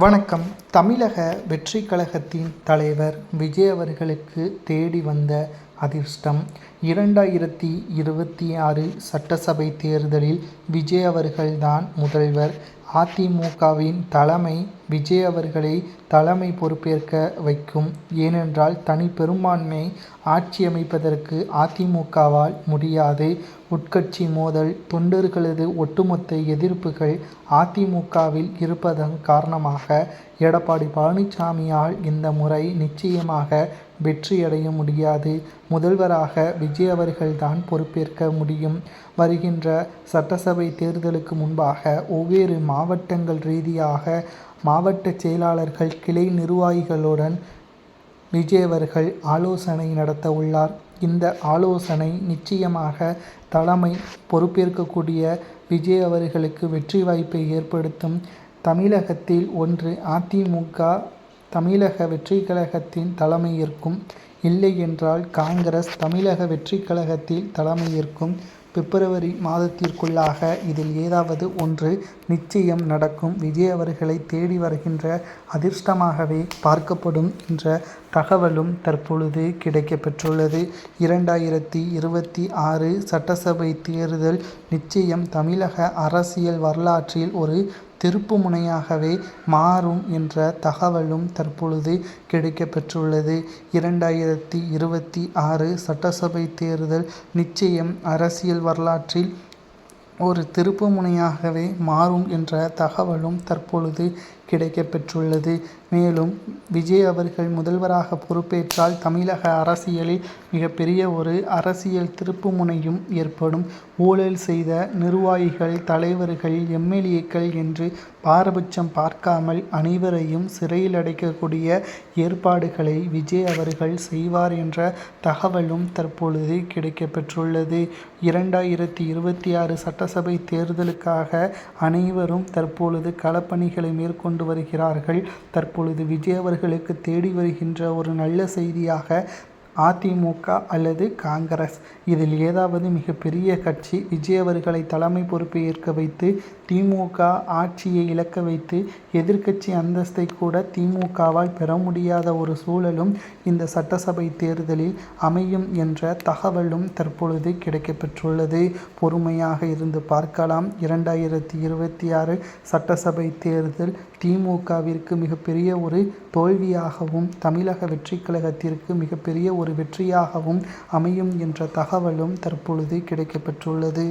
வணக்கம். தமிழக வெற்றிக் கழகத்தின் தலைவர் விஜய் அவர்களுக்கு தேடி வந்த அதிர்ஷ்டம். 2026 சட்டசபை தேர்தலில் விஜய் அவர்கள்தான் முதல்வர். அதிமுகவின் தலைமை விஜய் அவர்களை தலைமை பொறுப்பேற்க வைக்கும். ஏனென்றால் தனி பெரும்பான்மை ஆட்சி அமைப்பதற்கு அதிமுகவால் முடியாது. உட்கட்சி மோதல், தொண்டர்களது ஒட்டுமொத்த எதிர்ப்புகள் அதிமுகவில் இருப்பதன் காரணமாக எடப்பாடி பழனிசாமியால் இந்த முறை நிச்சயமாக வெற்றியடைய முடியாது. முதல்வராக விஜய் அவர்கள்தான் பொறுப்பேற்க முடியும். வருகின்ற சட்டசபை தேர்தலுக்கு முன்பாக ஒவ்வொரு மாவட்டங்கள் ரீதியாக மாவட்ட செயலாளர்கள், கிளை நிர்வாகிகளுடன் விஜய் அவர்கள் ஆலோசனை நடத்த உள்ளார். இந்த ஆலோசனை நிச்சயமாக தலைமை பொறுப்பேற்கக்கூடிய விஜய் அவர்களுக்கு வெற்றி வாய்ப்பை ஏற்படுத்தும். தமிழகத்தில் ஒன்று அதிமுக தமிழக வெற்றிக் கழகத்தின் தலைமை ஏற்கும், இல்லை என்றால் காங்கிரஸ் தமிழக வெற்றிக் கழகத்தில் தலைமை ஏற்கும். பிப்ரவரி மாதத்திற்குள்ளாக இதில் ஏதாவது ஒன்று நிச்சயம் நடக்கும். விஜய் அவர்களை தேடி வருகின்ற அதிர்ஷ்டமாகவே பார்க்கப்படும் என்ற தகவலும் தற்பொழுது கிடைக்கப்பெற்றுள்ளது. 2026 சட்டசபை தேர்தல் நிச்சயம் தமிழக அரசியல் வரலாற்றில் ஒரு திருப்பு முனையாகவே மாறும் என்ற தகவலும் தற்பொழுது கிடைக்கப்பெற்றுள்ளது. 2026 சட்டசபை தேர்தல் நிச்சயம் அரசியல் வரலாற்றில் ஒரு திருப்பு முனையாகவே மாறும் என்ற தகவலும் தற்பொழுது கிடைக்கப்பெற்றுள்ளது. மேலும் விஜய் அவர்கள் முதல்வராக பொறுப்பேற்றால் தமிழக அரசியலில் மிகப்பெரிய ஒரு அரசியல் திருப்பு முனையும் ஏற்படும். ஊழல் செய்த நிர்வாகிகள், தலைவர்கள், எம்எல்ஏக்கள் என்று பாரபட்சம் பார்க்காமல் அனைவரையும் சிறையில் அடைக்கக்கூடிய ஏற்பாடுகளை விஜய் அவர்கள் செய்வார் என்ற தகவலும் தற்பொழுது கிடைக்கப்பெற்றுள்ளது. 2026 சட்டசபை தேர்தலுக்காக அனைவரும் தற்பொழுது களப்பணிகளை மேற்கொண்டு வருகிறார்கள். தற்பொழுது விஜய் அவர்களுக்கு தேடி வருகின்ற ஒரு நல்ல செய்தியாக அதிமுக அல்லது காங்கிரஸ் இதில் ஏதாவது மிகப்பெரிய கட்சி விஜய் அவர்களை தலைமை பொறுப்பை ஏற்க வைத்து திமுக ஆட்சியை இழக்க வைத்து எதிர்க்கட்சி அந்தஸ்தை கூட திமுகவால் பெற முடியாத ஒரு சூழலும் இந்த சட்டசபை தேர்தலில் அமையும் என்ற தகவலும் தற்பொழுது கிடைக்கப்பெற்றுள்ளது. பொறுமையாக இருந்து பார்க்கலாம். 2026 சட்டசபை தேர்தல் திமுகவிற்கு மிகப்பெரிய ஒரு தோல்வியாகவும் தமிழக வெற்றிக் கழகத்திற்கு மிகப்பெரிய ஒரு வெற்றியாகவும் அமையும் என்ற தகவலும் தற்பொழுது கிடைக்கப்பெற்றுள்ளது.